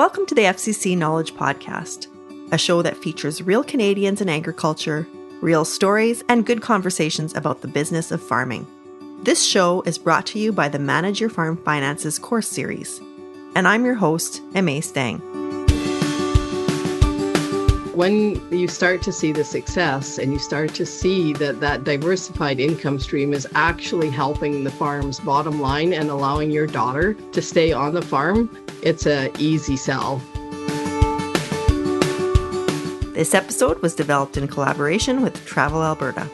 Welcome to the FCC Knowledge Podcast, a show that features real Canadians in agriculture, real stories, and good conversations about the business of farming. This show is brought to you by the Manage Your Farm Finances course series, and I'm your host, Aimee Stang. When you start to see the success and you start to see that diversified income stream is actually helping the farm's bottom line and allowing your daughter to stay on the farm, it's an easy sell. This episode was developed in collaboration with Travel Alberta.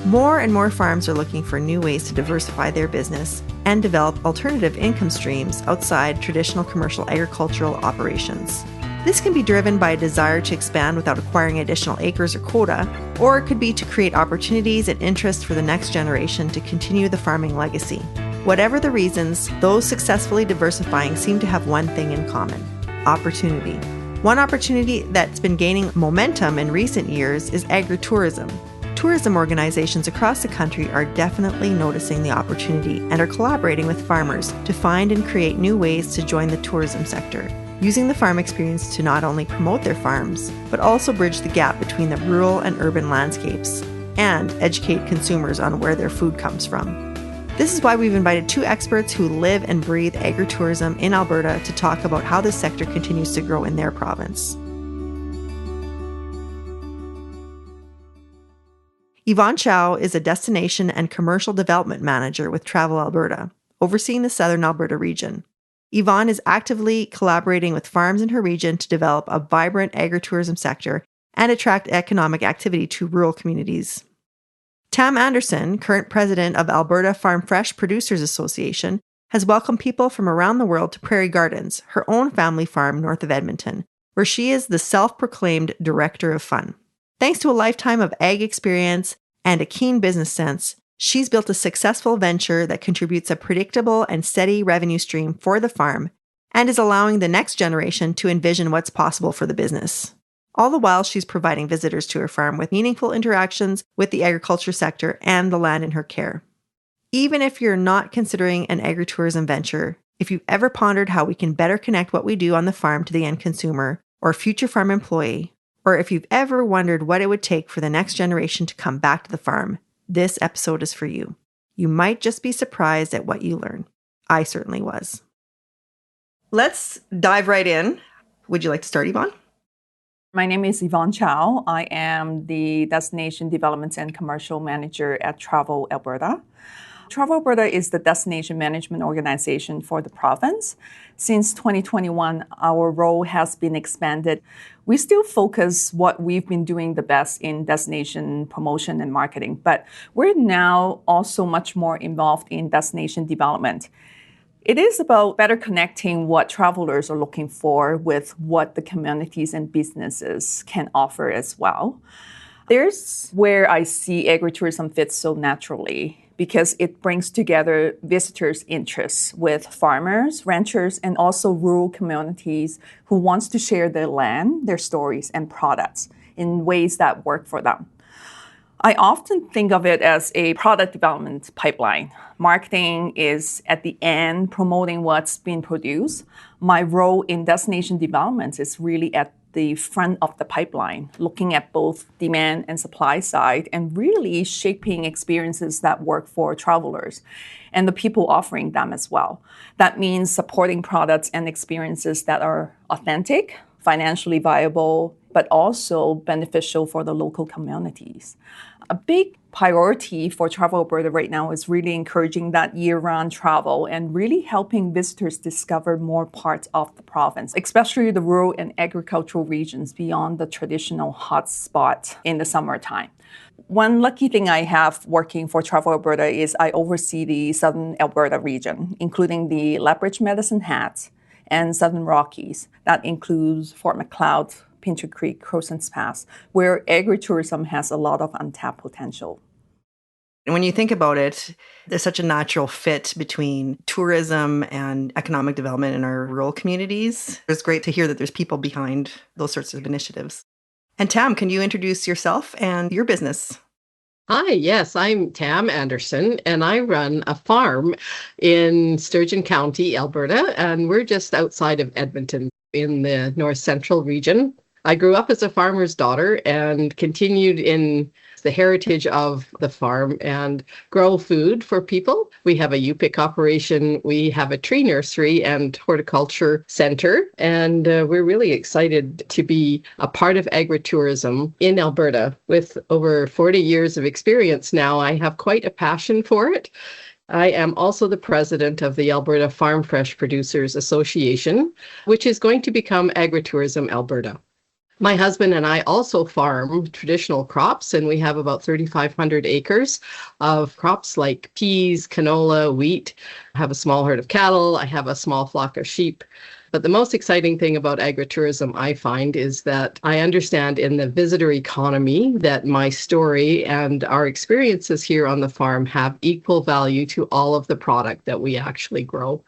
More and more farms are looking for new ways to diversify their business and develop alternative income streams outside traditional commercial agricultural operations. This can be driven by a desire to expand without acquiring additional acres or quota, or it could be to create opportunities and interest for the next generation to continue the farming legacy. Whatever the reasons, those successfully diversifying seem to have one thing in common: opportunity. One opportunity that's been gaining momentum in recent years is agritourism. Tourism organizations across the country are definitely noticing the opportunity and are collaborating with farmers to find and create new ways to join the tourism sector, using the farm experience to not only promote their farms, but also bridge the gap between the rural and urban landscapes and educate consumers on where their food comes from. This is why we've invited two experts who live and breathe agritourism in Alberta to talk about how this sector continues to grow in their province. Yvonne Chow is a destination and commercial development manager with Travel Alberta, overseeing the Southern Alberta region. Yvonne is actively collaborating with farms in her region to develop a vibrant agritourism sector and attract economic activity to rural communities. Tam Anderson, current president of Alberta Farm Fresh Producers Association, has welcomed people from around the world to Prairie Gardens, her own family farm north of Edmonton, where she is the self-proclaimed director of fun. Thanks to a lifetime of ag experience and a keen business sense, she's built a successful venture that contributes a predictable and steady revenue stream for the farm and is allowing the next generation to envision what's possible for the business. All the while, she's providing visitors to her farm with meaningful interactions with the agriculture sector and the land in her care. Even if you're not considering an agritourism venture, if you've ever pondered how we can better connect what we do on the farm to the end consumer or future farm employee, or if you've ever wondered what it would take for the next generation to come back to the farm, this episode is for you. You might just be surprised at what you learn. I certainly was. Let's dive right in. Would you like to start, Yvonne? My name is Yvonne Chow. I am the Destination Development and Commercial Manager at Travel Alberta. Travel Alberta is the destination management organization for the province. Since 2021, our role has been expanded. We still focus what we've been doing the best in destination promotion and marketing, but we're now also much more involved in destination development. It is about better connecting what travelers are looking for with what the communities and businesses can offer as well. There's where I see agritourism fits so naturally, because it brings together visitors' interests with farmers, ranchers, and also rural communities who wants to share their land, their stories, and products in ways that work for them. I often think of it as a product development pipeline. Marketing is at the end, promoting what's being produced. My role in destination development is really at the front of the pipeline, looking at both demand and supply side and really shaping experiences that work for travelers and the people offering them as well. That means supporting products and experiences that are authentic, financially viable, but also beneficial for the local communities. A big priority for Travel Alberta right now is really encouraging that year-round travel and really helping visitors discover more parts of the province, especially the rural and agricultural regions beyond the traditional hotspot in the summertime. One lucky thing I have working for Travel Alberta is I oversee the Southern Alberta region, including the Lethbridge Medicine Hat and Southern Rockies. That includes Fort Macleod, Pincher Creek, Crowson's Pass, where agritourism has a lot of untapped potential. And when you think about it, there's such a natural fit between tourism and economic development in our rural communities. It's great to hear that there's people behind those sorts of initiatives. And Tam, can you introduce yourself and your business? Hi, yes, I'm Tam Anderson, and I run a farm in Sturgeon County, Alberta, and we're just outside of Edmonton in the north central region. I grew up as a farmer's daughter and continued in the heritage of the farm and grow food for people. We have a U-pick operation, we have a tree nursery and horticulture center, and we're really excited to be a part of agritourism in Alberta. With over 40 years of experience now, I have quite a passion for it. I am also the president of the Alberta Farm Fresh Producers Association, which is going to become Agritourism Alberta. My husband and I also farm traditional crops, and we have about 3,500 acres of crops like peas, canola, wheat. I have a small herd of cattle. I have a small flock of sheep. But the most exciting thing about agritourism, I find, is that I understand in the visitor economy that my story and our experiences here on the farm have equal value to all of the product that we actually grow.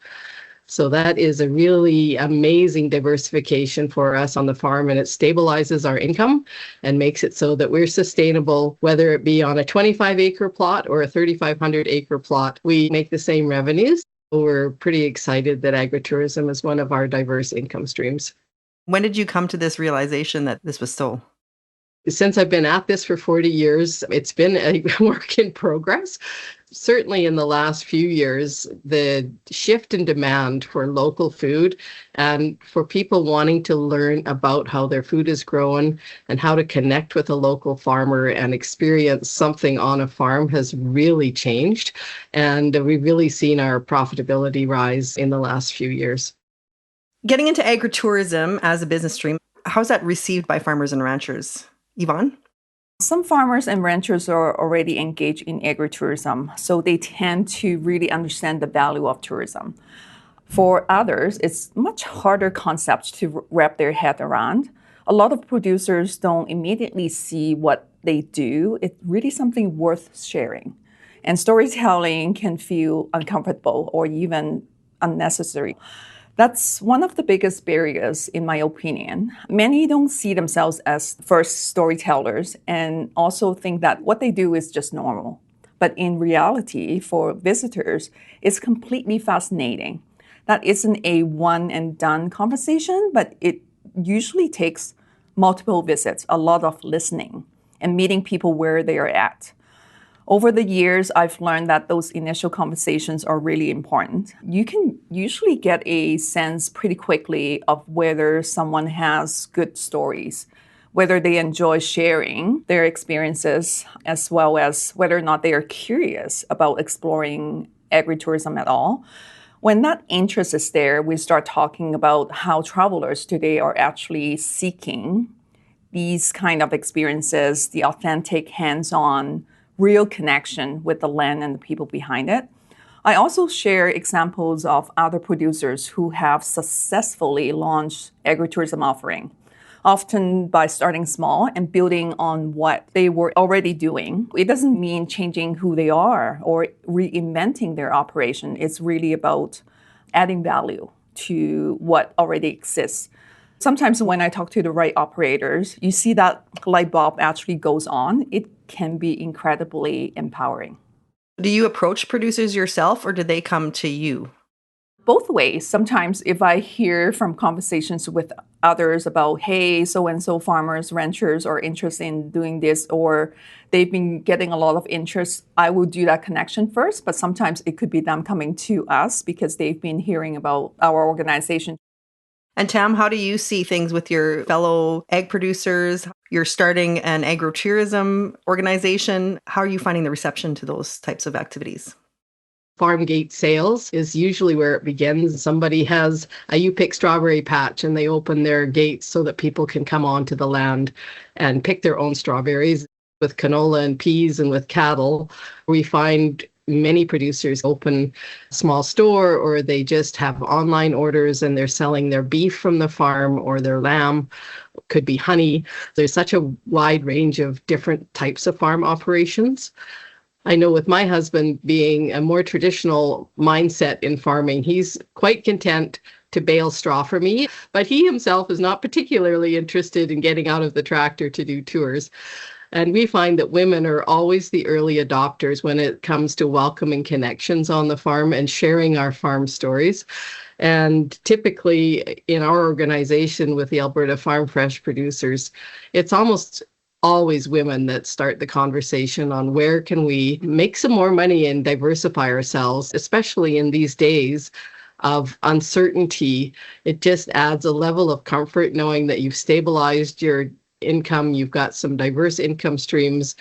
So that is a really amazing diversification for us on the farm, and it stabilizes our income and makes it so that we're sustainable, whether it be on a 25-acre plot or a 3,500-acre plot. We make the same revenues. We're pretty excited that agritourism is one of our diverse income streams. When did you come to this realization that this was so? Since I've been at this for 40 years, it's been a work in progress. Certainly in the last few years, the shift in demand for local food and for people wanting to learn about how their food is grown and how to connect with a local farmer and experience something on a farm has really changed. And we've really seen our profitability rise in the last few years. Getting into agritourism as a business stream, how's that received by farmers and ranchers? Yvonne? Some farmers and ranchers are already engaged in agritourism, so they tend to really understand the value of tourism. For others, it's much harder concept to wrap their head around. A lot of producers don't immediately see what they do. It's really something worth sharing. And storytelling can feel uncomfortable or even unnecessary. That's one of the biggest barriers, in my opinion. Many don't see themselves as first storytellers and also think that what they do is just normal. But in reality, for visitors, it's completely fascinating. That isn't a one and done conversation, but it usually takes multiple visits, a lot of listening, and meeting people where they are at. Over the years, I've learned that those initial conversations are really important. You can usually get a sense pretty quickly of whether someone has good stories, whether they enjoy sharing their experiences, as well as whether or not they are curious about exploring agritourism at all. When that interest is there, we start talking about how travelers today are actually seeking these kind of experiences, the authentic, hands-on, real connection with the land and the people behind it. I also share examples of other producers who have successfully launched agritourism offering, often by starting small and building on what they were already doing. It doesn't mean changing who they are or reinventing their operation. It's really about adding value to what already exists. Sometimes when I talk to the right operators, you see that light bulb actually goes on. It can be incredibly empowering. Do you approach producers yourself or do they come to you? Both ways. Sometimes if I hear from conversations with others about, hey, so-and-so farmers, ranchers are interested in doing this, or they've been getting a lot of interest, I will do that connection first. But sometimes it could be them coming to us because they've been hearing about our organization. And Tam, how do you see things with your fellow egg producers? You're starting an agritourism organization. How are you finding the reception to those types of activities? Farm gate sales is usually where it begins. Somebody has a U-pick strawberry patch and they open their gates so that people can come onto the land and pick their own strawberries. With canola and peas and with cattle, we find many producers open a small store, or they just have online orders and they're selling their beef from the farm or their lamb. Could be honey. There's such a wide range of different types of farm operations. I know with my husband being a more traditional mindset in farming, he's quite content to bale straw for me, but he himself is not particularly interested in getting out of the tractor to do tours. And we find that women are always the early adopters when it comes to welcoming connections on the farm and sharing our farm stories. And typically in our organization with the Alberta Farm Fresh producers, it's almost always women that start the conversation on where can we make some more money and diversify ourselves, especially in these days of uncertainty. It just adds a level of comfort knowing that you've stabilized your income, you've got some diverse income streams,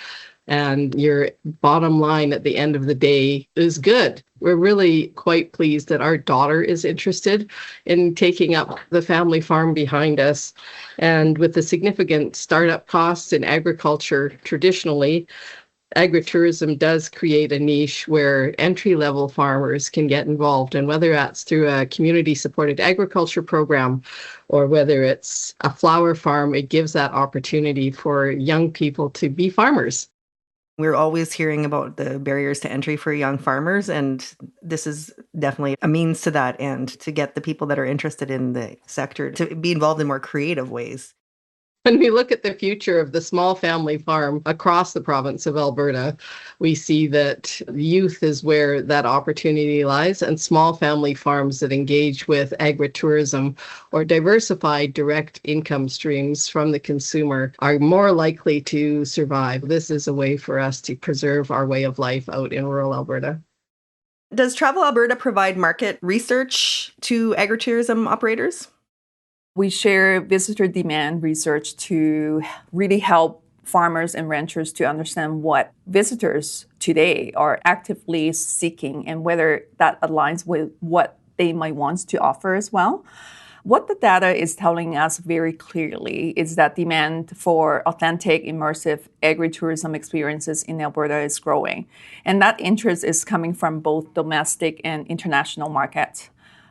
and your bottom line at the end of the day is good. We're really quite pleased that our daughter is interested in taking up the family farm behind us. And with the significant startup costs in agriculture traditionally, agritourism does create a niche where entry-level farmers can get involved. And whether that's through a community-supported agriculture program or whether it's a flower farm, it gives that opportunity for young people to be farmers. We're always hearing about the barriers to entry for young farmers, and this is definitely a means to that end, to get the people that are interested in the sector to be involved in more creative ways. When we look at the future of the small family farm across the province of Alberta, we see that youth is where that opportunity lies, and small family farms that engage with agritourism or diversified direct income streams from the consumer are more likely to survive. This is a way for us to preserve our way of life out in rural Alberta. Does Travel Alberta provide market research to agritourism operators? We share visitor demand research to really help farmers and ranchers to understand what visitors today are actively seeking and whether that aligns with what they might want to offer as well. What the data is telling us very clearly is that demand for authentic, immersive agritourism experiences in Alberta is growing. And that interest is coming from both domestic and international markets.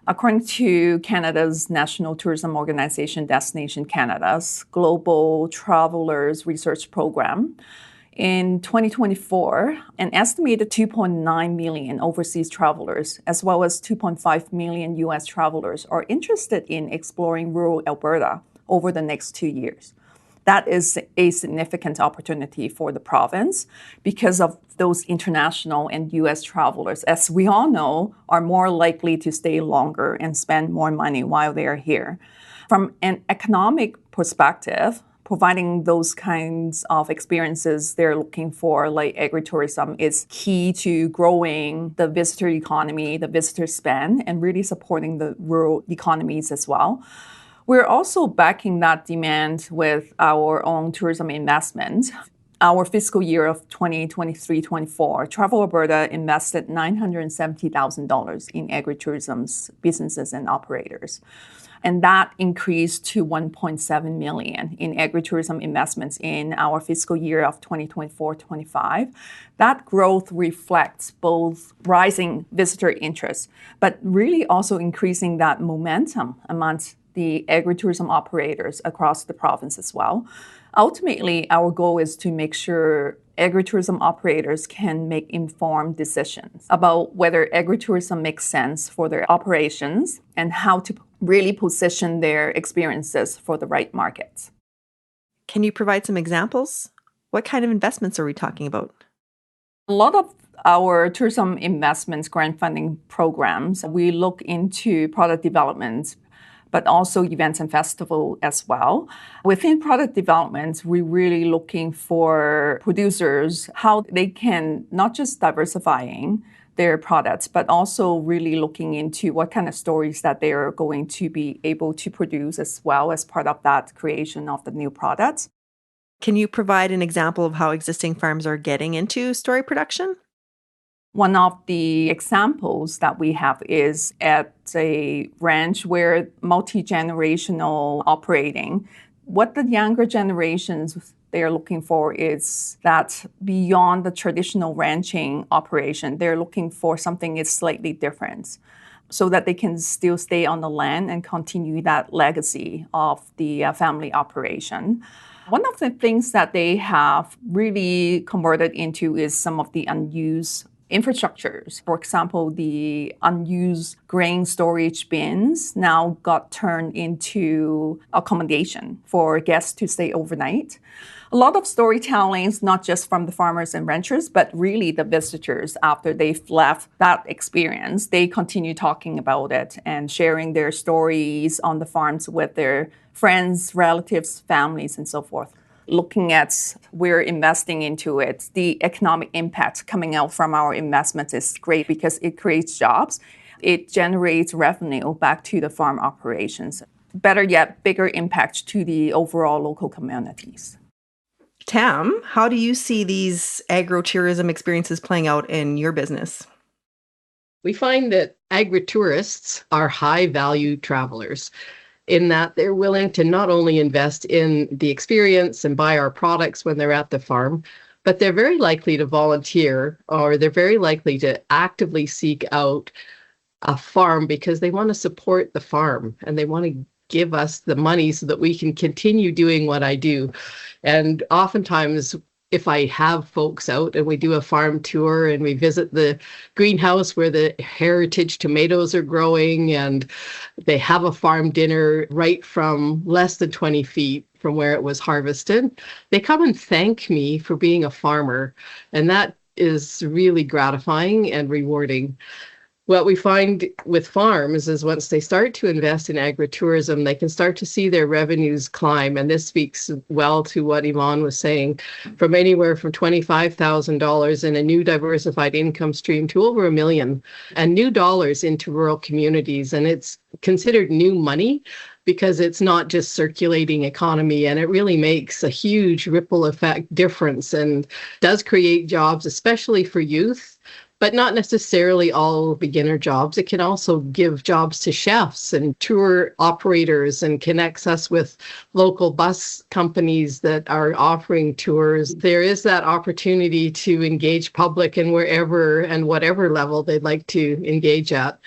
According to Canada's National Tourism Organization, Destination Canada's Global Travelers Research Program, in 2024, an estimated 2.9 million overseas travelers, as well as 2.5 million US travelers, are interested in exploring rural Alberta over the next 2 years. That is a significant opportunity for the province because of those international and US travelers, as we all know, are more likely to stay longer and spend more money while they are here. From an economic perspective, providing those kinds of experiences they're looking for, like agritourism, is key to growing the visitor economy, the visitor spend, and really supporting the rural economies as well. We're also backing that demand with our own tourism investment. Our fiscal year of 2023-24, Travel Alberta invested $970,000 in agritourism's businesses and operators. And that increased to $1.7 million in agritourism investments in our fiscal year of 2024-25. That growth reflects both rising visitor interest, but really also increasing that momentum amongst the agritourism operators across the province as well. Ultimately, our goal is to make sure agritourism operators can make informed decisions about whether agritourism makes sense for their operations and how to really position their experiences for the right markets. Can you provide some examples? What kind of investments are we talking about? A lot of our tourism investments grant funding programs, we look into product development, but also events and festival as well. Within product development, we're really looking for producers, how they can not just diversifying their products, but also really looking into what kind of stories that they are going to be able to produce as well as part of that creation of the new products. Can you provide an example of how existing farms are getting into story production? One of the examples that we have is at a ranch where multi-generational operating. What the younger generations they're looking for is that beyond the traditional ranching operation, they're looking for something that's slightly different so that they can still stay on the land and continue that legacy of the family operation. One of the things that they have really converted into is some of the unused infrastructures. For example, the unused grain storage bins now got turned into accommodation for guests to stay overnight. A lot of storytellings, not just from the farmers and ranchers, but really the visitors after they've left that experience. They continue talking about it and sharing their stories on the farms with their friends, relatives, families, and so forth. Looking at we're investing into it, the economic impact coming out from our investments is great because it creates jobs. It generates revenue back to the farm operations. Better yet, bigger impact to the overall local communities. Tam, how do you see these agritourism experiences playing out in your business? We find that agritourists are high-value travelers in that they're willing to not only invest in the experience and buy our products when they're at the farm, but they're very likely to volunteer or they're very likely to actively seek out a farm because they want to support the farm and they want to give us the money so that we can continue doing what I do. And oftentimes, if I have folks out and we do a farm tour and we visit the greenhouse where the heritage tomatoes are growing and they have a farm dinner right from less than 20 feet from where it was harvested, they come and thank me for being a farmer. And that is really gratifying and rewarding. What we find with farms is once they start to invest in agritourism, they can start to see their revenues climb. And this speaks well to what Yvonne was saying, from anywhere from $25,000 in a new diversified income stream to over $1 million and new dollars into rural communities. And it's considered new money because it's not just circulating economy, and it really makes a huge ripple effect difference and does create jobs, especially for youth. But not necessarily all beginner jobs. It can also give jobs to chefs and tour operators and connects us with local bus companies that are offering tours. There is that opportunity to engage public in wherever and whatever level they'd like to engage at.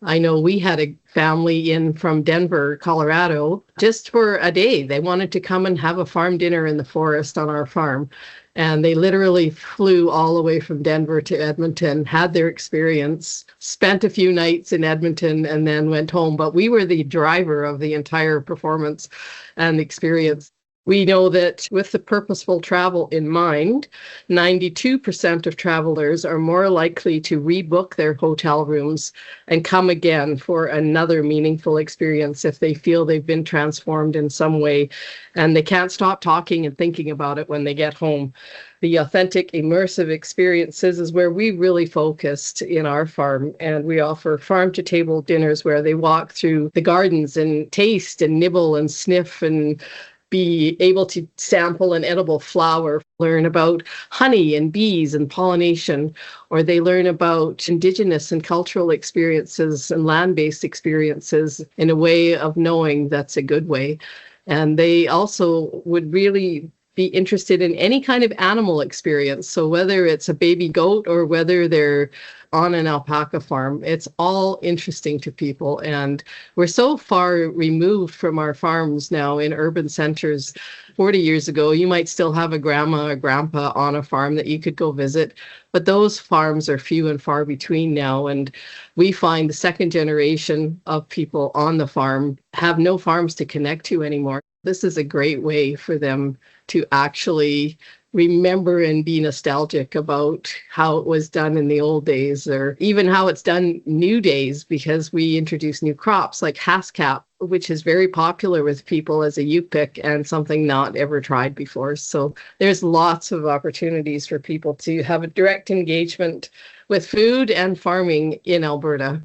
I know we had a family in from Denver, Colorado, just for a day. They wanted to come and have a farm dinner in the forest on our farm. And they literally flew all the way from Denver to Edmonton, had their experience, spent a few nights in Edmonton, and then went home. But we were the driver of the entire performance and experience. We know that with the purposeful travel in mind, 92% of travelers are more likely to rebook their hotel rooms and come again for another meaningful experience if they feel they've been transformed in some way and they can't stop talking and thinking about it when they get home. The authentic, immersive experiences is where we really focused in our farm, and we offer farm-to-table dinners where they walk through the gardens and taste and nibble and sniff and be able to sample an edible flower, learn about honey and bees and pollination, or they learn about Indigenous and cultural experiences and land-based experiences in a way of knowing that's a good way. And they also would really be interested in any kind of animal experience. So whether it's a baby goat or whether they're on an alpaca farm, it's all interesting to people. And we're so far removed from our farms now in urban centers. 40 years ago, you might still have a grandma or grandpa on a farm that you could go visit, but those farms are few and far between now. And we find the second generation of people on the farm have no farms to connect to anymore. This is a great way for them to actually remember and be nostalgic about how it was done in the old days, or even how it's done new days, because we introduce new crops like haskap, which is very popular with people as a U-pick and something not ever tried before. So there's lots of opportunities for people to have a direct engagement with food and farming in Alberta.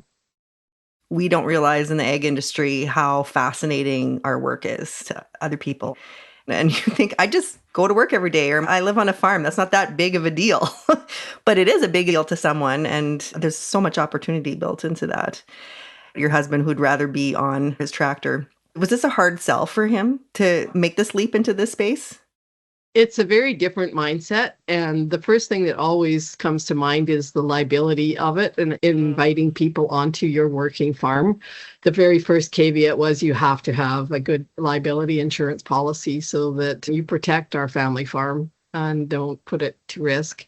We don't realize in the ag industry how fascinating our work is to other people. And you think, I just go to work every day, or I live on a farm. That's not that big of a deal. But it is a big deal to someone. And there's so much opportunity built into that. Your husband, who'd rather be on his tractor. Was this a hard sell for him to make this leap into this space? It's a very different mindset. And the first thing that always comes to mind is the liability of it and inviting people onto your working farm. The very first caveat was you have to have a good liability insurance policy so that you protect our family farm and don't put it to risk.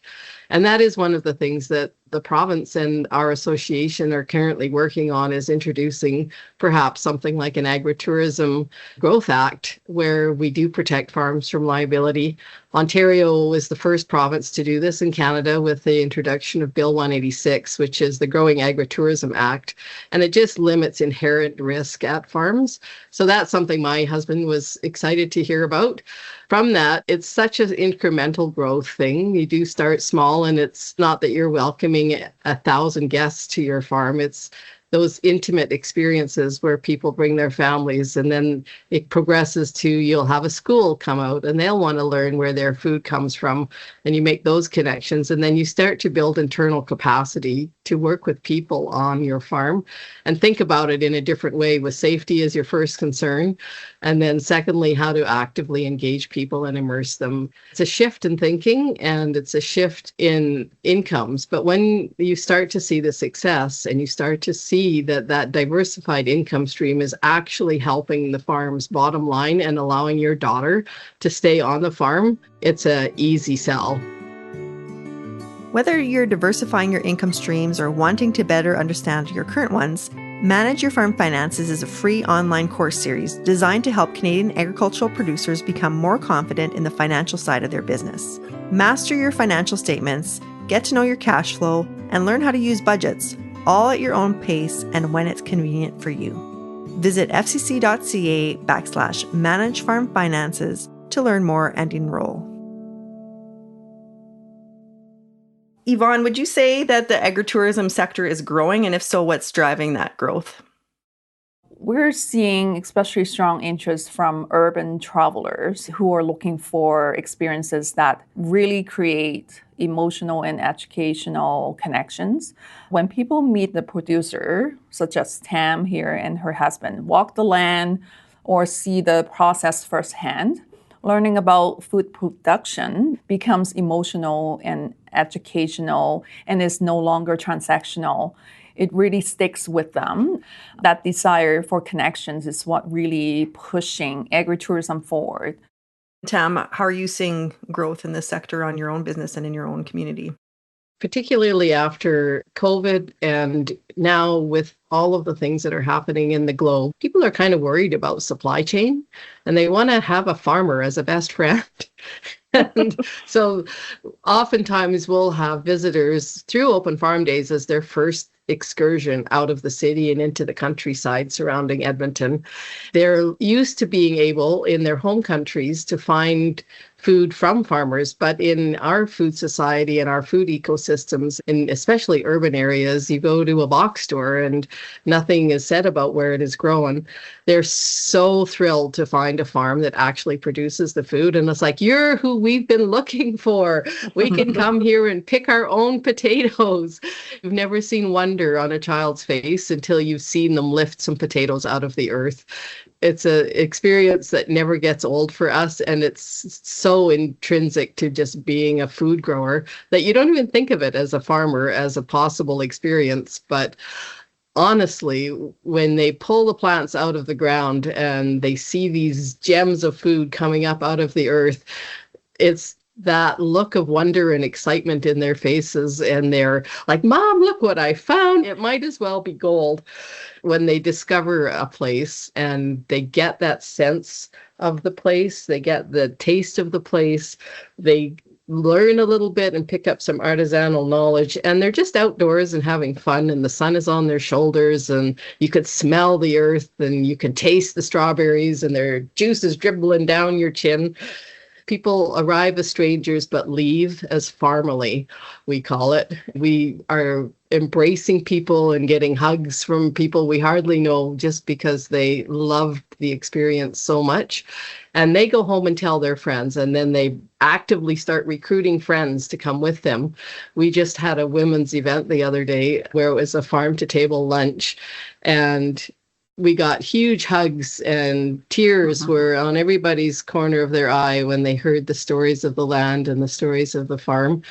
And that is one of the things that the province and our association are currently working on is introducing perhaps something like an Agritourism Growth Act, where we do protect farms from liability. Ontario was the first province to do this in Canada with the introduction of Bill 186, which is the Growing Agritourism Act, and it just limits inherent risk at farms. So that's something my husband was excited to hear about. From that, it's such an incremental growth thing. You do start small, and it's not that you're welcoming 1,000 guests to your farm. It's those intimate experiences where people bring their families, and then it progresses to you'll have a school come out and they'll want to learn where their food comes from, and you make those connections, and then you start to build internal capacity to work with people on your farm and think about it in a different way, with safety as your first concern, and then secondly, how to actively engage people and immerse them. It's a shift in thinking, and it's a shift in incomes. But when you start to see the success and you start to see that diversified income stream is actually helping the farm's bottom line and allowing your daughter to stay on the farm, it's an easy sell. Whether you're diversifying your income streams or wanting to better understand your current ones, Manage Your Farm Finances is a free online course series designed to help Canadian agricultural producers become more confident in the financial side of their business. Master your financial statements, get to know your cash flow, and learn how to use budgets, all at your own pace and when it's convenient for you. Visit fcc.ca/Manage Farm Finances to learn more and enroll. Yvonne, would you say that the agritourism sector is growing? And if so, what's driving that growth? We're seeing especially strong interest from urban travelers who are looking for experiences that really create emotional and educational connections. When people meet the producer, such as Tam here and her husband, walk the land or see the process firsthand, learning about food production becomes emotional and educational and is no longer transactional. It really sticks with them. That desire for connections is what really pushing agritourism forward. Tam, how are you seeing growth in this sector on your own business and in your own community? Particularly after COVID and now with all of the things that are happening in the globe, people are kind of worried about supply chain, and they want to have a farmer as a best friend. And so oftentimes we'll have visitors through Open Farm Days as their first excursion out of the city and into the countryside surrounding Edmonton. They're used to being able in their home countries to find food from farmers, but in our food society and our food ecosystems, in especially urban areas, you go to a box store and nothing is said about where it is grown. They're so thrilled to find a farm that actually produces the food, and it's like, you're who we've been looking for. We can come here and pick our own potatoes. You've never seen wonder on a child's face until you've seen them lift some potatoes out of the earth. It's an experience that never gets old for us, and it's so intrinsic to just being a food grower that you don't even think of it as a farmer as a possible experience. But honestly, when they pull the plants out of the ground and they see these gems of food coming up out of the earth, it's that look of wonder and excitement in their faces, and they're like, Mom, look what I found. It might as well be gold. When they discover a place and they get that sense of the place, they get the taste of the place, they learn a little bit and pick up some artisanal knowledge, and they're just outdoors and having fun, and the sun is on their shoulders, and you could smell the earth, and you can taste the strawberries, and their juice is dribbling down your chin. People arrive as strangers but leave as family, we call it. We are embracing people and getting hugs from people we hardly know just because they loved the experience so much. And they go home and tell their friends, and then they actively start recruiting friends to come with them. We just had a women's event the other day where it was a farm-to-table lunch, and we got huge hugs, and tears were on everybody's corner of their eye when they heard the stories of the land and the stories of the farm.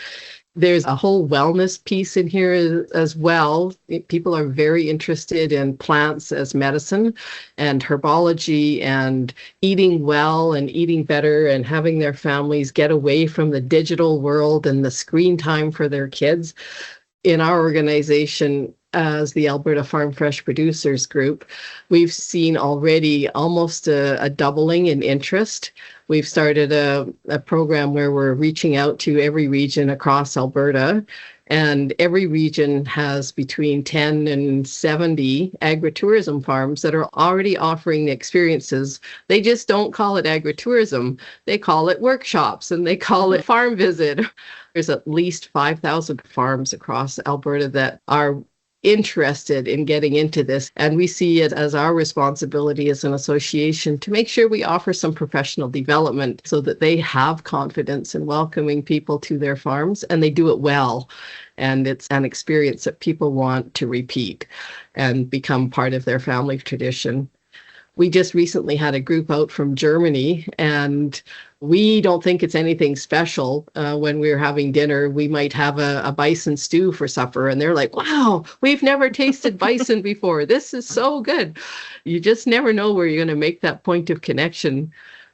There's a whole wellness piece in here as well. People are very interested in plants as medicine and herbology and eating well and eating better and having their families get away from the digital world and the screen time for their kids. In our organization, as the Alberta Farm Fresh Producers Group, we've seen already almost a doubling in interest. We've started a program where we're reaching out to every region across Alberta, and every region has between 10 and 70 agritourism farms that are already offering the experiences. They just don't call it agritourism. They call it workshops and they call it farm visit. There's at least 5,000 farms across Alberta that are interested in getting into this. And we see it as our responsibility as an association to make sure we offer some professional development so that they have confidence in welcoming people to their farms and they do it well. And it's an experience that people want to repeat and become part of their family tradition. We just recently had a group out from Germany, and we don't think it's anything special. When we're having dinner, we might have a bison stew for supper, and they're like, wow, we've never tasted bison before. This is so good. You just never know where you're going to make that point of connection.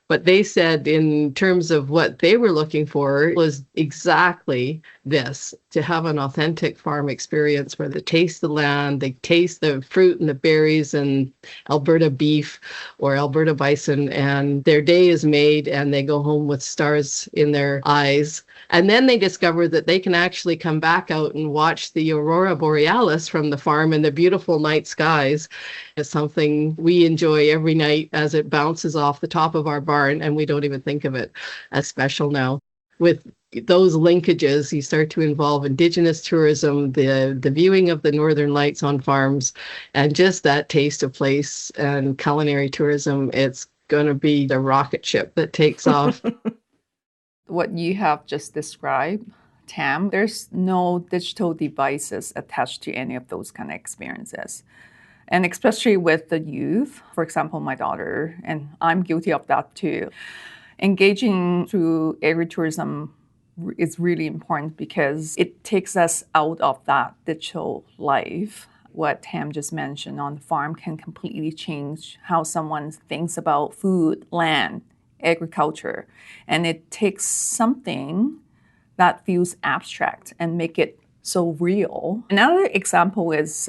But they said in terms of what they were looking for was exactly this, to have an authentic farm experience where they taste the land, they taste the fruit and the berries and Alberta beef or Alberta bison, and their day is made and they go home with stars in their eyes. And then they discover that they can actually come back out and watch the aurora borealis from the farm in the beautiful night skies. It's something we enjoy every night as it bounces off the top of our barn, and we don't even think of it as special now. With those linkages, you start to involve Indigenous tourism, the viewing of the Northern Lights on farms, and just that taste of place and culinary tourism. It's going to be the rocket ship that takes off. What you have just described, Tam, there's no digital devices attached to any of those kind of experiences. And especially with the youth, for example, my daughter, and I'm guilty of that too. Engaging through agritourism is really important because it takes us out of that digital life. What Tam just mentioned on the farm can completely change how someone thinks about food, land, agriculture. And it takes something that feels abstract and make it so real. Another example is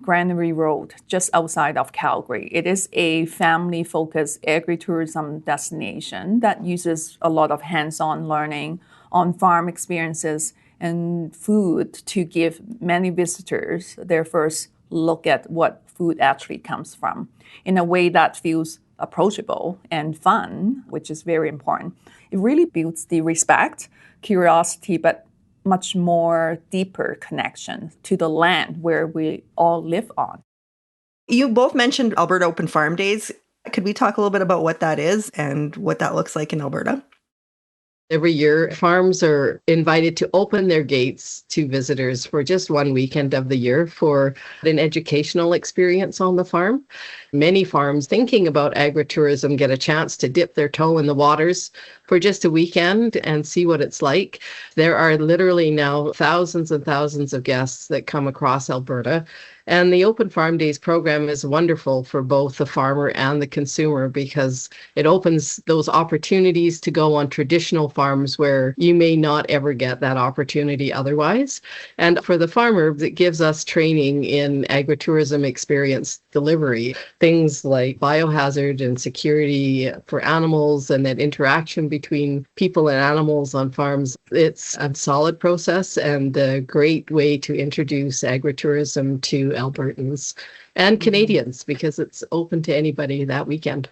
Granary Road, just outside of Calgary. It is a family-focused agritourism destination that uses a lot of hands-on learning on farm experiences and food to give many visitors their first look at what food actually comes from in a way that feels approachable and fun, which is very important. It really builds the respect, curiosity, but much more deeper connection to the land where we all live on. You both mentioned Alberta Open Farm Days. Could we talk a little bit about what that is and what that looks like in Alberta? Every year, farms are invited to open their gates to visitors for just one weekend of the year for an educational experience on the farm. Many farms thinking about agritourism get a chance to dip their toe in the waters for just a weekend and see what it's like. There are literally now thousands and thousands of guests that come across Alberta. And the Open Farm Days program is wonderful for both the farmer and the consumer because it opens those opportunities to go on traditional farms where you may not ever get that opportunity otherwise. And for the farmer, it gives us training in agritourism experience delivery, things like biohazard and security for animals and that interaction between people and animals on farms. It's a solid process and a great way to introduce agritourism to Albertans and Canadians because it's open to anybody that weekend.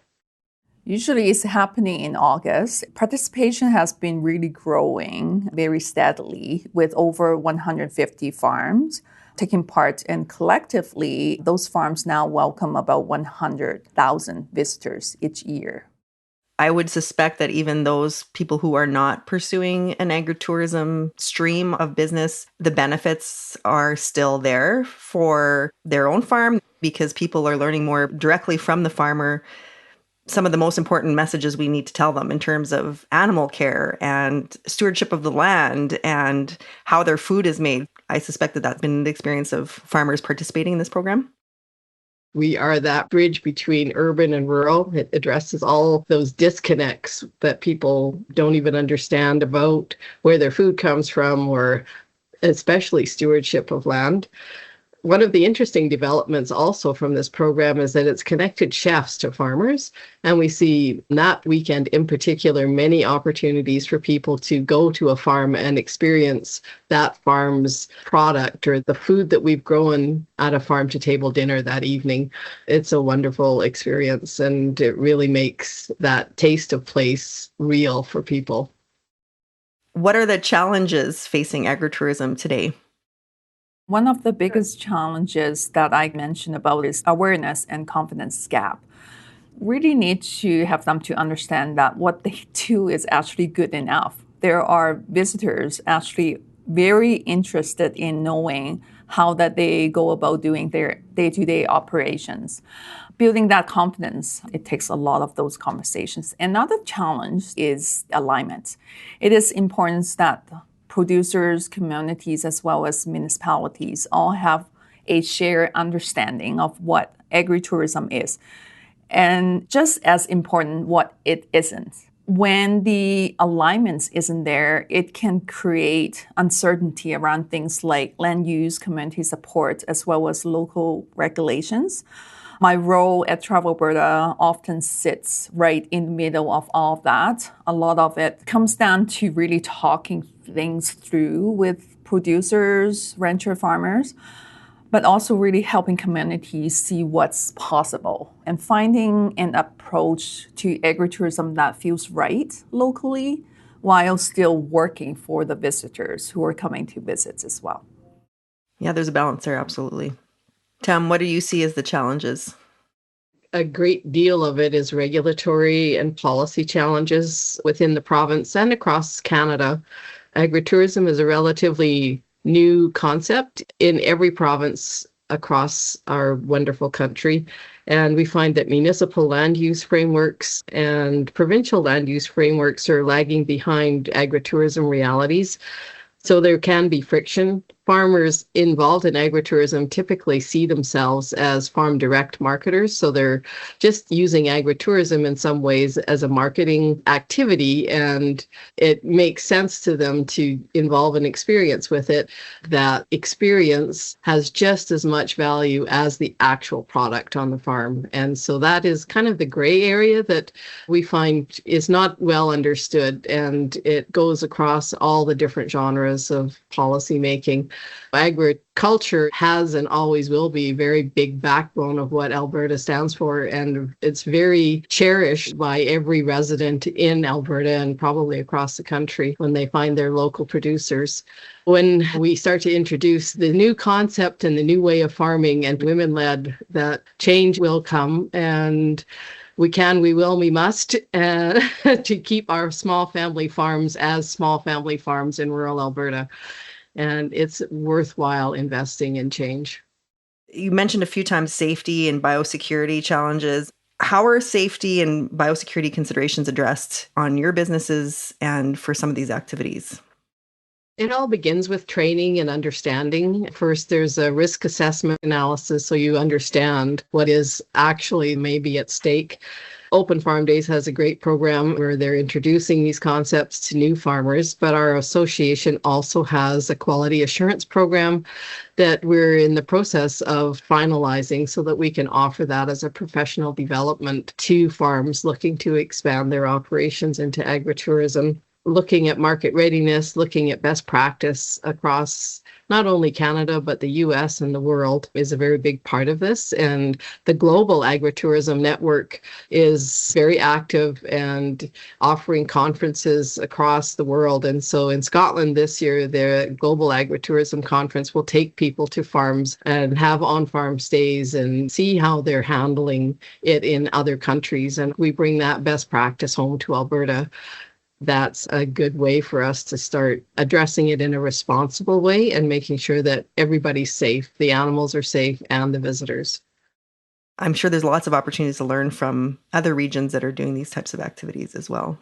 Usually it's happening in August. Participation has been really growing very steadily with over 150 farms taking part, and collectively those farms now welcome about 100,000 visitors each year. I would suspect that even those people who are not pursuing an agritourism stream of business, the benefits are still there for their own farm because people are learning more directly from the farmer some of the most important messages we need to tell them in terms of animal care and stewardship of the land and how their food is made. I suspect that that's been the experience of farmers participating in this program. We are that bridge between urban and rural. It addresses all those disconnects that people don't even understand about where their food comes from or especially stewardship of land. One of the interesting developments also from this program is that it's connected chefs to farmers. And we see that weekend in particular, many opportunities for people to go to a farm and experience that farm's product or the food that we've grown at a farm to table dinner that evening. It's a wonderful experience, and it really makes that taste of place real for people. What are the challenges facing agritourism today? One of the biggest challenges that I mentioned about is awareness and confidence gap. Really need to have them to understand that what they do is actually good enough. There are visitors actually very interested in knowing how that they go about doing their day-to-day operations. Building that confidence, it takes a lot of those conversations. Another challenge is alignment. It is important that producers, communities, as well as municipalities all have a shared understanding of what agritourism is. And just as important, what it isn't. When the alignment isn't there, it can create uncertainty around things like land use, community support, as well as local regulations. My role at Travel Alberta often sits right in the middle of all of that. A lot of it comes down to really talking things through with producers, rancher farmers, but also really helping communities see what's possible and finding an approach to agritourism that feels right locally while still working for the visitors who are coming to visit as well. Yeah, there's a balance there, absolutely. Tam, what do you see as the challenges? A great deal of it is regulatory and policy challenges within the province and across Canada. Agritourism is a relatively new concept in every province across our wonderful country. And we find that municipal land use frameworks and provincial land use frameworks are lagging behind agritourism realities. So there can be friction. Farmers involved in agritourism typically see themselves as farm direct marketers. So they're just using agritourism in some ways as a marketing activity, and it makes sense to them to involve an experience with it. That experience has just as much value as the actual product on the farm. And so that is kind of the gray area that we find is not well understood, and it goes across all the different genres of policy making. Agriculture has and always will be a very big backbone of what Alberta stands for, and it's very cherished by every resident in Alberta and probably across the country when they find their local producers. When we start to introduce the new concept and the new way of farming and women-led, that change will come, and we can, we will, we must, to keep our small family farms as small family farms in rural Alberta. And it's worthwhile investing in change. You mentioned a few times safety and biosecurity challenges. How are safety and biosecurity considerations addressed on your businesses and for some of these activities? It all begins with training and understanding. First, there's a risk assessment analysis so you understand what is actually maybe at stake. Open Farm Days has a great program where they're introducing these concepts to new farmers, but our association also has a quality assurance program that we're in the process of finalizing so that we can offer that as a professional development to farms looking to expand their operations into agritourism. Looking at market readiness, looking at best practice across not only Canada, but the US and the world is a very big part of this. And the Global Agritourism Network is very active and offering conferences across the world. And so in Scotland this year, the Global Agritourism Conference will take people to farms and have on-farm stays and see how they're handling it in other countries. And we bring that best practice home to Alberta. That's a good way for us to start addressing it in a responsible way and making sure that everybody's safe, the animals are safe, and the visitors. I'm sure there's lots of opportunities to learn from other regions that are doing these types of activities as well.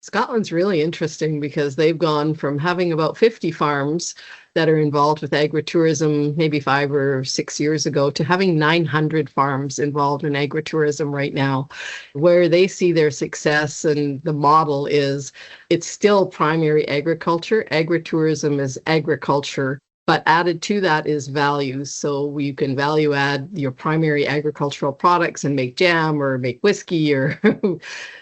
Scotland's really interesting because they've gone from having about 50 farms that are involved with agritourism maybe 5 or 6 years ago to having 900 farms involved in agritourism right now. Where they see their success and the model is it's still primary agriculture. Agritourism is agriculture. But added to that is values. So you can value add your primary agricultural products and make jam or make whiskey or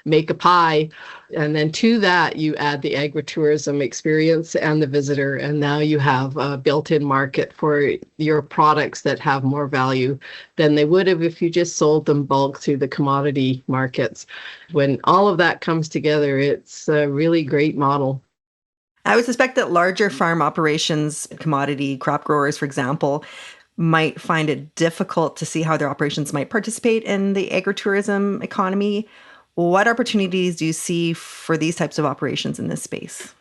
make a pie. And then to that, you add the agritourism experience and the visitor. And now you have a built-in market for your products that have more value than they would have if you just sold them bulk through the commodity markets. When all of that comes together, it's a really great model. I would suspect that larger farm operations, commodity crop growers, for example, might find it difficult to see how their operations might participate in the agritourism economy. What opportunities do you see for these types of operations in this space?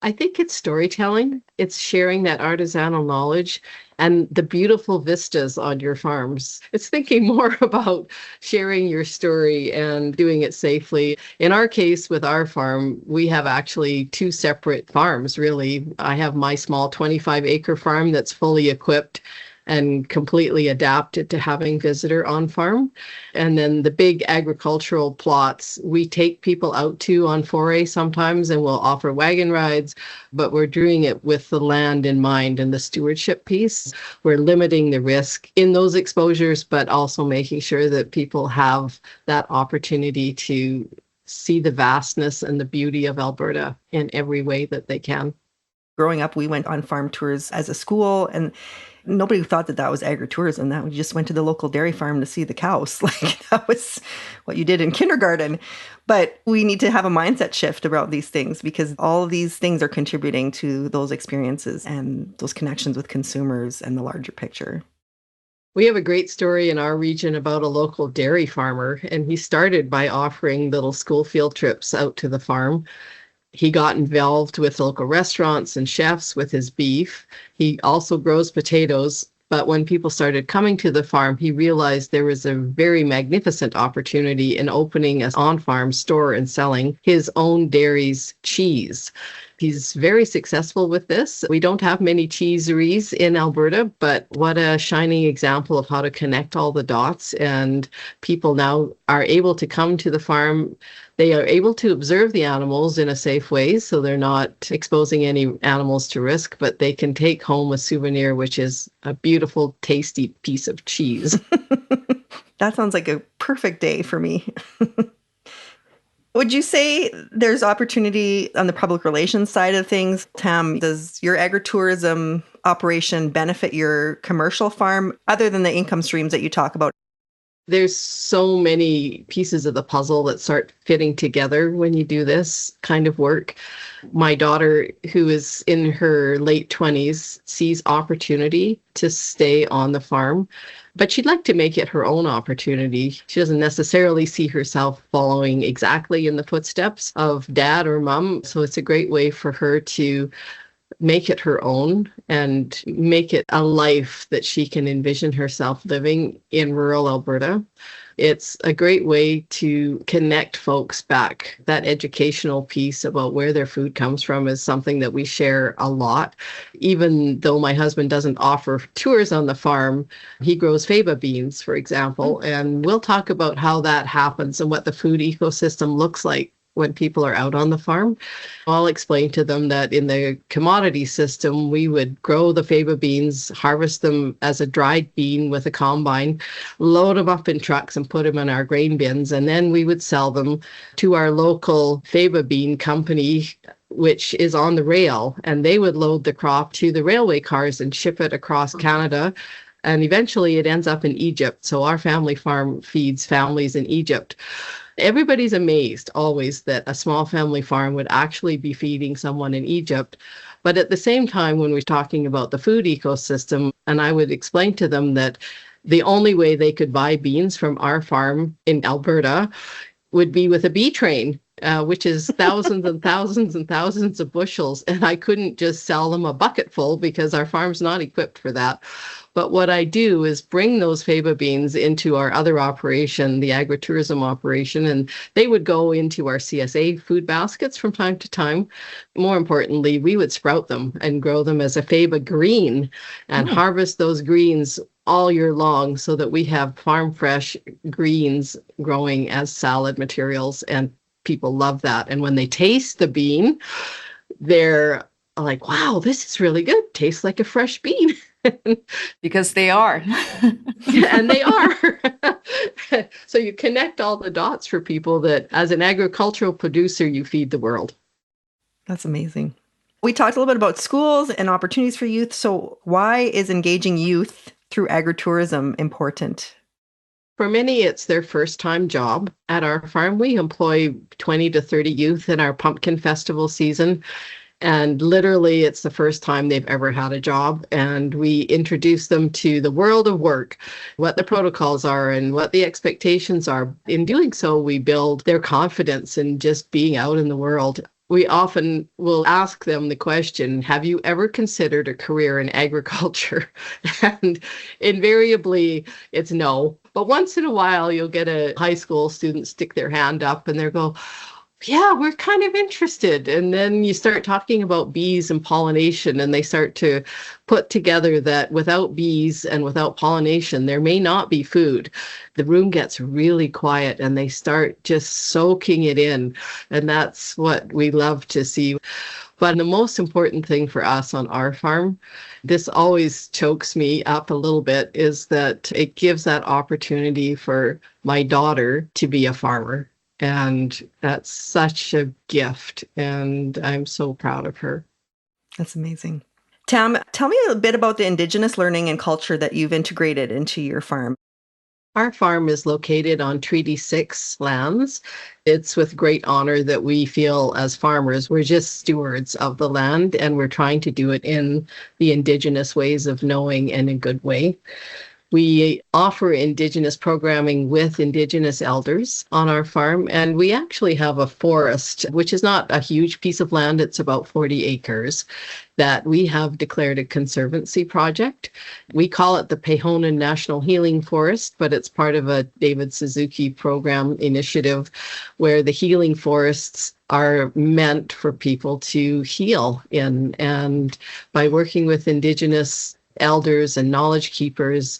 I think it's storytelling. It's sharing that artisanal knowledge and the beautiful vistas on your farms. It's thinking more about sharing your story and doing it safely. In our case, with our farm, we have actually two separate farms, really. I have my small 25-acre farm that's fully equipped and completely adapted to having visitor on farm. And then the big agricultural plots, we take people out to on foray sometimes and we'll offer wagon rides, but we're doing it with the land in mind and the stewardship piece. We're limiting the risk in those exposures, but also making sure that people have that opportunity to see the vastness and the beauty of Alberta in every way that they can. Growing up, we went on farm tours as a school, and nobody thought that was agritourism. That we just went to the local dairy farm to see the cows. Like that was what you did in kindergarten. But we need to have a mindset shift about these things because all of these things are contributing to those experiences and those connections with consumers and the larger picture. We have a great story in our region about a local dairy farmer, and he started by offering little school field trips out to the farm. He got involved with local restaurants and chefs with his beef. He also grows potatoes. But when people started coming to the farm, he realized there was a very magnificent opportunity in opening an on-farm store and selling his own dairy's cheese. He's very successful with this. We don't have many cheeseries in Alberta, but what a shining example of how to connect all the dots. And people now are able to come to the farm. They are able to observe the animals in a safe way, so they're not exposing any animals to risk, but they can take home a souvenir, which is a beautiful, tasty piece of cheese. That sounds like a perfect day for me. Would you say there's opportunity on the public relations side of things? Tam, does your agritourism operation benefit your commercial farm other than the income streams that you talk about? There's so many pieces of the puzzle that start fitting together when you do this kind of work. My daughter, who is in her late 20s, sees opportunity to stay on the farm, but she'd like to make it her own opportunity. She doesn't necessarily see herself following exactly in the footsteps of dad or mom. So it's a great way for her to make it her own and make it a life that she can envision herself living in rural Alberta. It's a great way to connect folks back. That educational piece about where their food comes from is something that we share a lot. Even though my husband doesn't offer tours on the farm, he grows faba beans, for example, and we'll talk about how that happens and what the food ecosystem looks like when people are out on the farm. I'll explain to them that in the commodity system, we would grow the faba beans, harvest them as a dried bean with a combine, load them up in trucks and put them in our grain bins. And then we would sell them to our local faba bean company, which is on the rail. And they would load the crop to the railway cars and ship it across Canada. And eventually it ends up in Egypt. So our family farm feeds families in Egypt. Everybody's amazed always that a small family farm would actually be feeding someone in Egypt. But at the same time, when we're talking about the food ecosystem, and I would explain to them that the only way they could buy beans from our farm in Alberta would be with a bee train. which is thousands and thousands and thousands of bushels. And I couldn't just sell them a bucket full because our farm's not equipped for that. But what I do is bring those faba beans into our other operation, the agritourism operation, and they would go into our CSA food baskets from time to time. More importantly, we would sprout them and grow them as a faba green and harvest those greens all year long so that we have farm fresh greens growing as salad materials, and people love that. And when they taste the bean, they're like, wow, this is really good. Tastes like a fresh bean. Because they are. And they are. So you connect all the dots for people that as an agricultural producer, you feed the world. That's amazing. We talked a little bit about schools and opportunities for youth. So why is engaging youth through agritourism important? For many, it's their first time job. At our farm, we employ 20 to 30 youth in our pumpkin festival season. And literally, it's the first time they've ever had a job. And we introduce them to the world of work, what the protocols are and what the expectations are. In doing so, we build their confidence in just being out in the world. We often will ask them the question, have you ever considered a career in agriculture? And invariably, it's no. But once in a while, you'll get a high school student stick their hand up and they'll go, yeah, we're kind of interested. And then you start talking about bees and pollination, and they start to put together that without bees and without pollination, there may not be food. The room gets really quiet and they start just soaking it in. And that's what we love to see. But the most important thing for us on our farm, this always chokes me up a little bit, is that it gives that opportunity for my daughter to be a farmer. And that's such a gift, and I'm so proud of her. That's amazing. Tam, tell me a bit about the Indigenous learning and culture that you've integrated into your farm. Our farm is located on Treaty 6 lands. It's with great honor that we feel as farmers, we're just stewards of the land, and we're trying to do it in the Indigenous ways of knowing and a good way. We offer Indigenous programming with Indigenous elders on our farm, and we actually have a forest, which is not a huge piece of land. It's about 40 acres that we have declared a conservancy project. We call it the Pehonan National Healing Forest, but it's part of a David Suzuki program initiative where the healing forests are meant for people to heal in. And by working with Indigenous elders and knowledge keepers,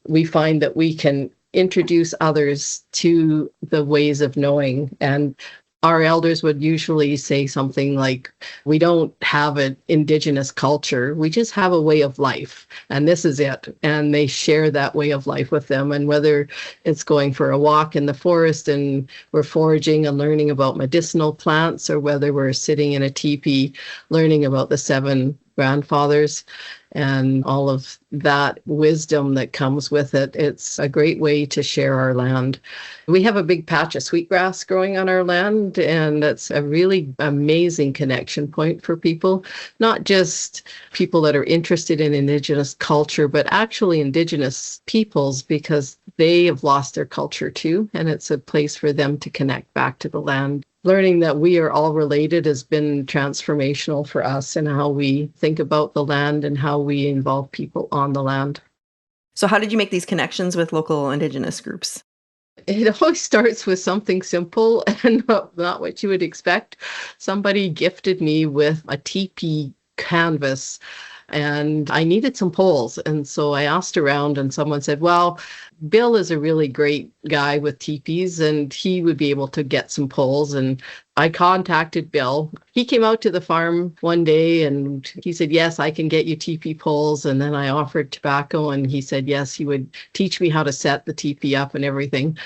we find that we can introduce others to the ways of knowing. And our elders would usually say something like, we don't have an Indigenous culture, we just have a way of life, and this is it. And they share that way of life with them. And whether it's going for a walk in the forest and we're foraging and learning about medicinal plants, or whether we're sitting in a teepee learning about the 7 grandfathers and all of that wisdom that comes with it. It's a great way to share our land. We have a big patch of sweetgrass growing on our land, and that's a really amazing connection point for people, not just people that are interested in Indigenous culture, but actually Indigenous peoples, because they have lost their culture too, and it's a place for them to connect back to the land. Learning that we are all related has been transformational for us in how we think about the land and how we involve people on the land. So how did you make these connections with local Indigenous groups? It always starts with something simple and not what you would expect. Somebody gifted me with a teepee canvas, and I needed some poles. And so I asked around, and someone said, well, Bill is a really great guy with teepees, and he would be able to get some poles. And I contacted Bill. He came out to the farm one day and he said, yes, I can get you teepee poles. And then I offered tobacco, and he said, yes, he would teach me how to set the teepee up and everything.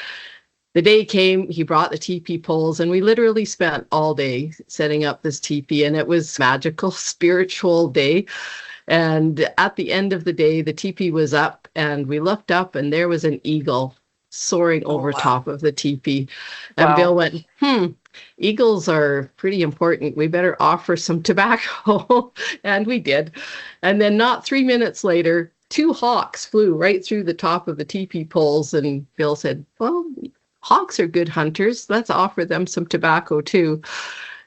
The day came, he brought the teepee poles, and we literally spent all day setting up this teepee, and it was a magical, spiritual day. And at the end of the day, the teepee was up, and we looked up, and there was an eagle soaring over top of the teepee. And Bill went, eagles are pretty important. We better offer some tobacco. And we did. And then not 3 minutes later, 2 hawks flew right through the top of the teepee poles. And Bill said, well, hawks are good hunters. Let's offer them some tobacco too.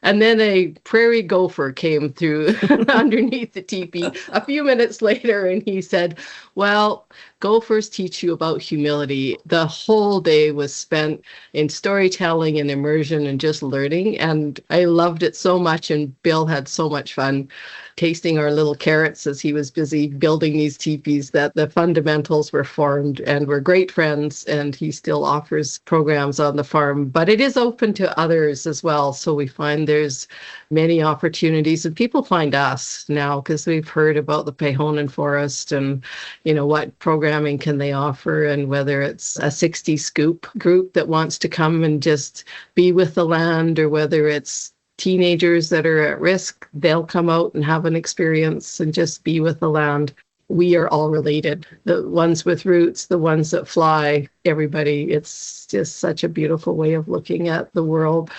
And then a prairie gopher came through underneath the teepee a few minutes later, and he said, well, gophers teach you about humility. The whole day was spent in storytelling and immersion and just learning. And I loved it so much. And Bill had so much fun tasting our little carrots as he was busy building these teepees, that the fundamentals were formed, and we're great friends. And he still offers programs on the farm, but it is open to others as well. So we find there's many opportunities, and people find us now because we've heard about the Pehonan Forest and, what programming can they offer, and whether it's a 60 Scoop group that wants to come and just be with the land, or whether it's teenagers that are at risk, they'll come out and have an experience and just be with the land. We are all related. The ones with roots, the ones that fly, everybody. It's just such a beautiful way of looking at the world.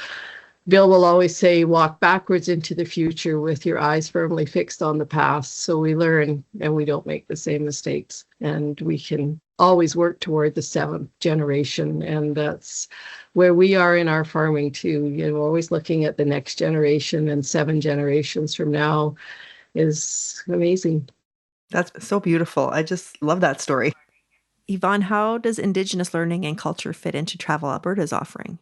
Bill will always say, walk backwards into the future with your eyes firmly fixed on the past. So we learn and we don't make the same mistakes. And we can always work toward the seventh generation. And that's where we are in our farming too. Always looking at the next generation, and 7 generations from now is amazing. That's so beautiful. I just love that story. Yvonne, how does Indigenous learning and culture fit into Travel Alberta's offering?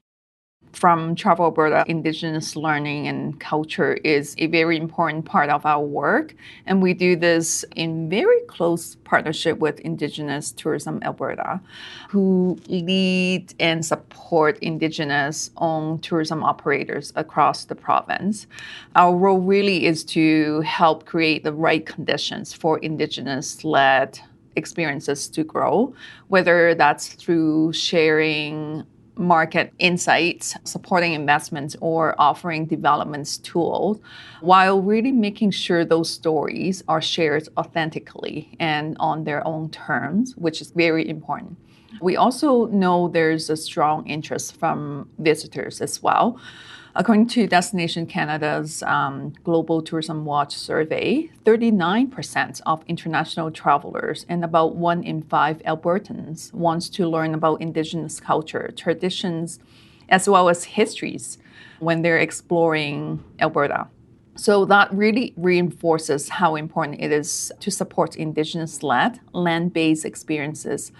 From Travel Alberta, Indigenous learning and culture is a very important part of our work. And we do this in very close partnership with Indigenous Tourism Alberta, who lead and support Indigenous-owned tourism operators across the province. Our role really is to help create the right conditions for Indigenous-led experiences to grow, whether that's through sharing market insights, supporting investments, or offering development tools, while really making sure those stories are shared authentically and on their own terms, which is very important. We also know there's a strong interest from visitors as well. According to Destination Canada's Global Tourism Watch survey, 39% of international travelers and about 1 in 5 Albertans wants to learn about Indigenous culture, traditions, as well as histories when they're exploring Alberta. So that really reinforces how important it is to support Indigenous-led, land-based experiences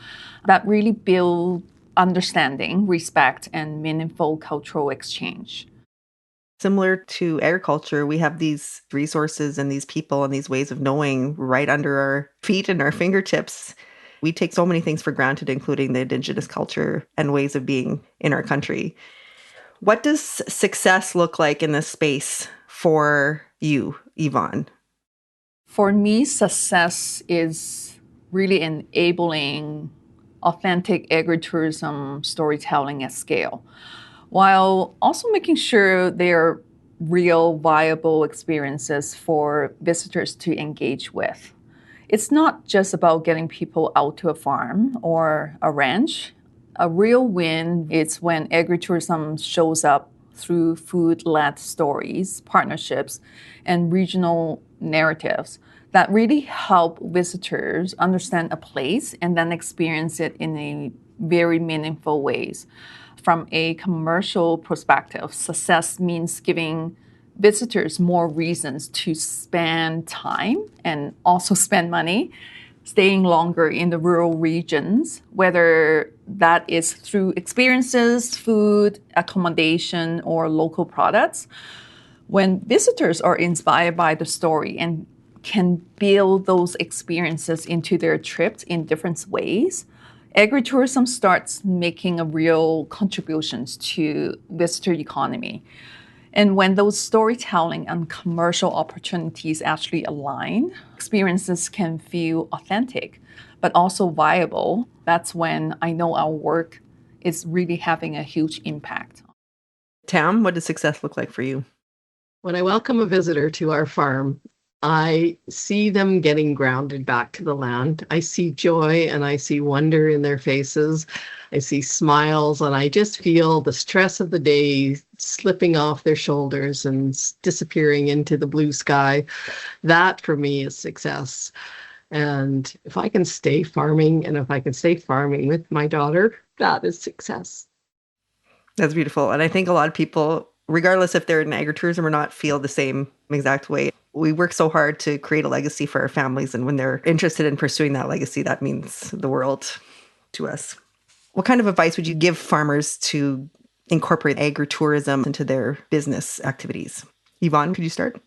that really build understanding, respect, and meaningful cultural exchange. Similar to agriculture, we have these resources and these people and these ways of knowing right under our feet and our fingertips. We take so many things for granted, including the Indigenous culture and ways of being in our country. What does success look like in this space for you, Yvonne? For me, success is really enabling authentic agritourism storytelling at scale, while also making sure they're real, viable experiences for visitors to engage with. It's not just about getting people out to a farm or a ranch. A real win is when agritourism shows up through food-led stories, partnerships, and regional narratives that really help visitors understand a place and then experience it in a very meaningful ways. From a commercial perspective, success means giving visitors more reasons to spend time and also spend money, staying longer in the rural regions, whether that is through experiences, food, accommodation, or local products. When visitors are inspired by the story and can build those experiences into their trips in different ways, agritourism starts making a real contributions to visitor economy. And when those storytelling and commercial opportunities actually align, experiences can feel authentic, but also viable. That's when I know our work is really having a huge impact. Tam, what does success look like for you? When I welcome a visitor to our farm, I see them getting grounded back to the land. I see joy and I see wonder in their faces. I see smiles, and I just feel the stress of the day slipping off their shoulders and disappearing into the blue sky. That for me is success. And if I can stay farming, and if I can stay farming with my daughter, that is success. That's beautiful. And I think a lot of people, regardless if they're in agritourism or not, feel the same exact way. We work so hard to create a legacy for our families. And when they're interested in pursuing that legacy, that means the world to us. What kind of advice would you give farmers to incorporate agritourism into their business activities? Yvonne, could you start?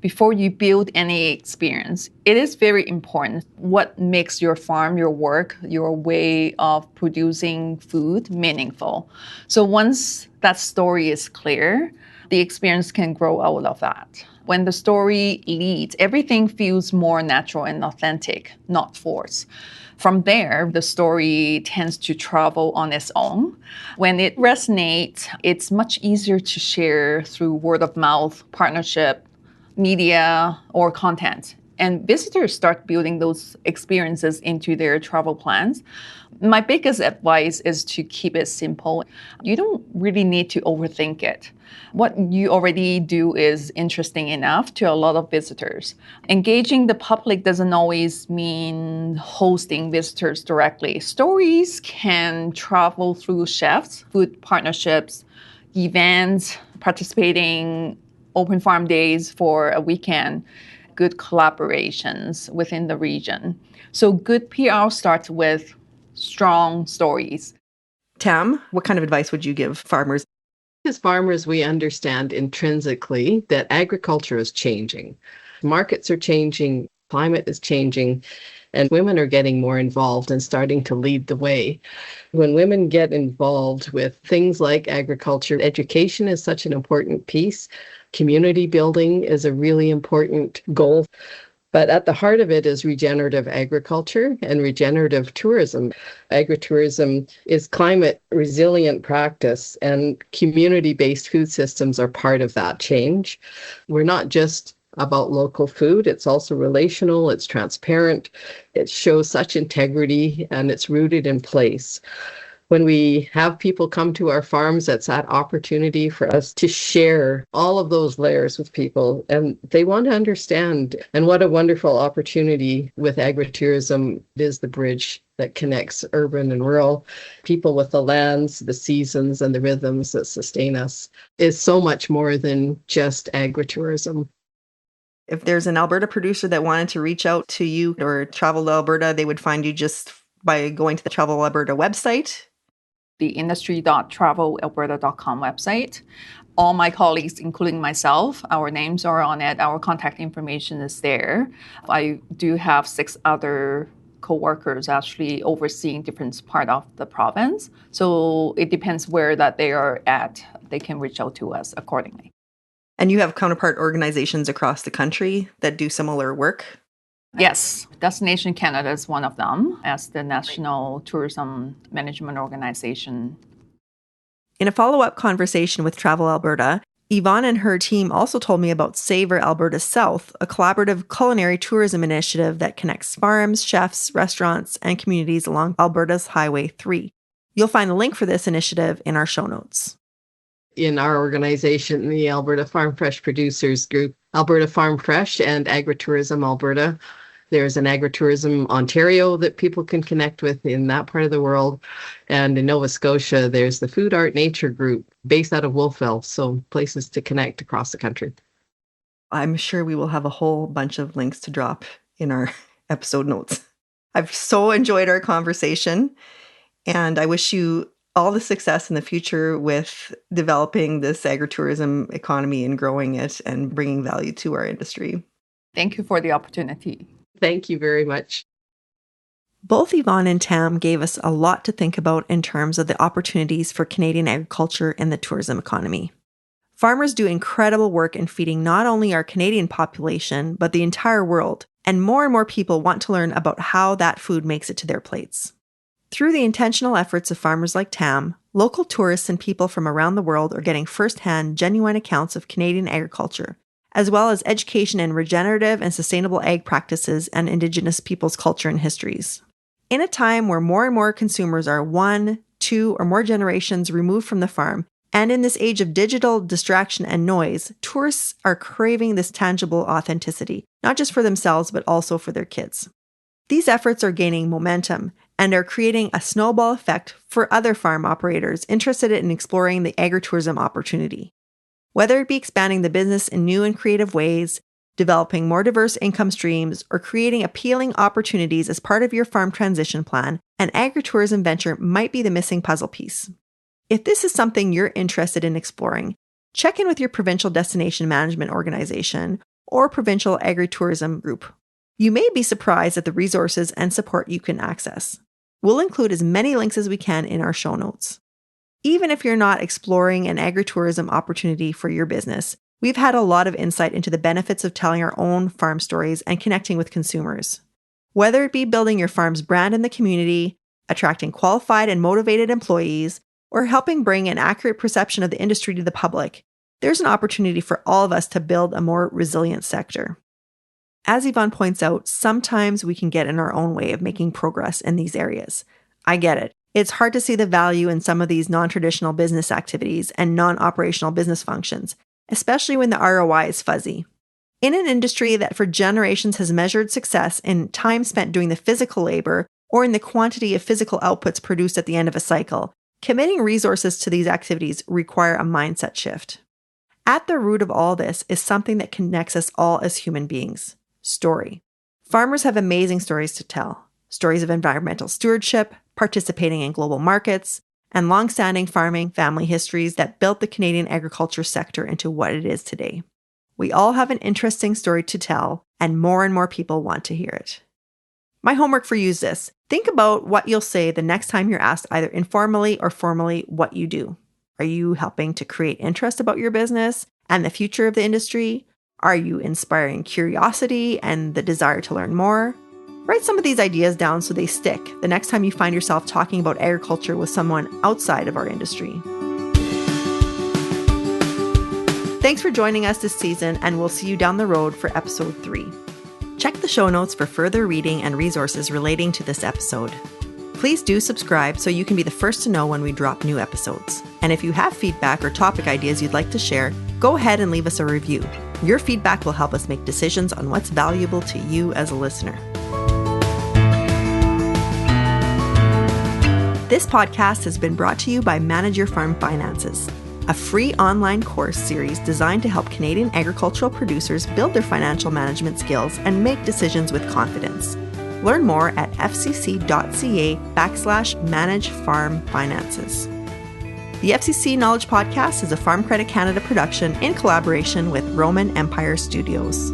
Before you build any experience, it is very important what makes your farm, your work, your way of producing food meaningful. So once that story is clear, the experience can grow out of that. When the story leads, everything feels more natural and authentic, not forced. From there, the story tends to travel on its own. When it resonates, it's much easier to share through word of mouth, partnership, media, or content. And visitors start building those experiences into their travel plans. My biggest advice is to keep it simple. You don't really need to overthink it. What you already do is interesting enough to a lot of visitors. Engaging the public doesn't always mean hosting visitors directly. Stories can travel through chefs, food partnerships, events, participating open farm days for a weekend, good collaborations within the region. So good PR starts with strong stories. Tam, what kind of advice would you give farmers? As farmers, we understand intrinsically that agriculture is changing. Markets are changing, climate is changing, and women are getting more involved and starting to lead the way. When women get involved with things like agriculture, education is such an important piece. Community building is a really important goal. But at the heart of it is regenerative agriculture and regenerative tourism. Agritourism is climate resilient practice, and community-based food systems are part of that change. We're not just about local food, it's also relational, it's transparent, it shows such integrity, and it's rooted in place. When we have people come to our farms, that's that opportunity for us to share all of those layers with people, and they want to understand. And what a wonderful opportunity with agritourism. It is the bridge that connects urban and rural, people with the lands, the seasons, and the rhythms that sustain us. Is so much more than just agritourism. If there's an Alberta producer that wanted to reach out to you or travel to Alberta, they would find you just by going to the Travel Alberta website. The industry.travelalberta.com website. All my colleagues, including myself, our names are on it. Our contact information is there. I do have 6 other co-workers actually overseeing different part of the province. So it depends where that they are at. They can reach out to us accordingly. And you have counterpart organizations across the country that do similar work? Yes, Destination Canada is one of them as the National Tourism Management Organization. In a follow-up conversation with Travel Alberta, Yvonne and her team also told me about Savor Alberta South, a collaborative culinary tourism initiative that connects farms, chefs, restaurants, and communities along Alberta's Highway 3. You'll find the link for this initiative in our show notes. In our organization, the Alberta Farm Fresh Producers Group, Alberta Farm Fresh and Agritourism Alberta. There's an Agritourism Ontario that people can connect with in that part of the world. And in Nova Scotia, there's the Food Art Nature Group based out of Wolfville. So places to connect across the country. I'm sure we will have a whole bunch of links to drop in our episode notes. I've so enjoyed our conversation, and I wish you all the success in the future with developing this agritourism economy and growing it and bringing value to our industry. Thank you for the opportunity. Thank you very much. Both Yvonne and Tam gave us a lot to think about in terms of the opportunities for Canadian agriculture and the tourism economy. Farmers do incredible work in feeding not only our Canadian population, but the entire world, and more people want to learn about how that food makes it to their plates. Through the intentional efforts of farmers like Tam, local tourists and people from around the world are getting firsthand genuine accounts of Canadian agriculture, as well as education in regenerative and sustainable ag practices and Indigenous peoples' culture and histories. In a time where more and more consumers are 1, 2, or more generations removed from the farm, and in this age of digital distraction and noise, tourists are craving this tangible authenticity, not just for themselves, but also for their kids. These efforts are gaining momentum, and are creating a snowball effect for other farm operators interested in exploring the agritourism opportunity. Whether it be expanding the business in new and creative ways, developing more diverse income streams, or creating appealing opportunities as part of your farm transition plan, an agritourism venture might be the missing puzzle piece. If this is something you're interested in exploring, check in with your provincial destination management organization or provincial agritourism group. You may be surprised at the resources and support you can access. We'll include as many links as we can in our show notes. Even if you're not exploring an agritourism opportunity for your business, we've had a lot of insight into the benefits of telling our own farm stories and connecting with consumers. Whether it be building your farm's brand in the community, attracting qualified and motivated employees, or helping bring an accurate perception of the industry to the public, there's an opportunity for all of us to build a more resilient sector. As Yvonne points out, sometimes we can get in our own way of making progress in these areas. I get it. It's hard to see the value in some of these non-traditional business activities and non-operational business functions, especially when the ROI is fuzzy. In an industry that for generations has measured success in time spent doing the physical labor or in the quantity of physical outputs produced at the end of a cycle, committing resources to these activities require a mindset shift. At the root of all this is something that connects us all as human beings: story. Farmers have amazing stories to tell. Stories of environmental stewardship, participating in global markets, and long-standing farming family histories that built the Canadian agriculture sector into what it is today. We all have an interesting story to tell, and more people want to hear it. My homework for you is this. Think about what you'll say the next time you're asked either informally or formally what you do. Are you helping to create interest about your business and the future of the industry? Are you inspiring curiosity and the desire to learn more? Write some of these ideas down so they stick the next time you find yourself talking about agriculture with someone outside of our industry. Thanks for joining us this season, and we'll see you down the road for episode 3. Check the show notes for further reading and resources relating to this episode. Please do subscribe so you can be the first to know when we drop new episodes. And if you have feedback or topic ideas you'd like to share, go ahead and leave us a review. Your feedback will help us make decisions on what's valuable to you as a listener. This podcast has been brought to you by Manage Your Farm Finances, a free online course series designed to help Canadian agricultural producers build their financial management skills and make decisions with confidence. Learn more at fcc.ca/manage-farm-finances. The FCC Knowledge Podcast is a Farm Credit Canada production in collaboration with Roman Empire Studios.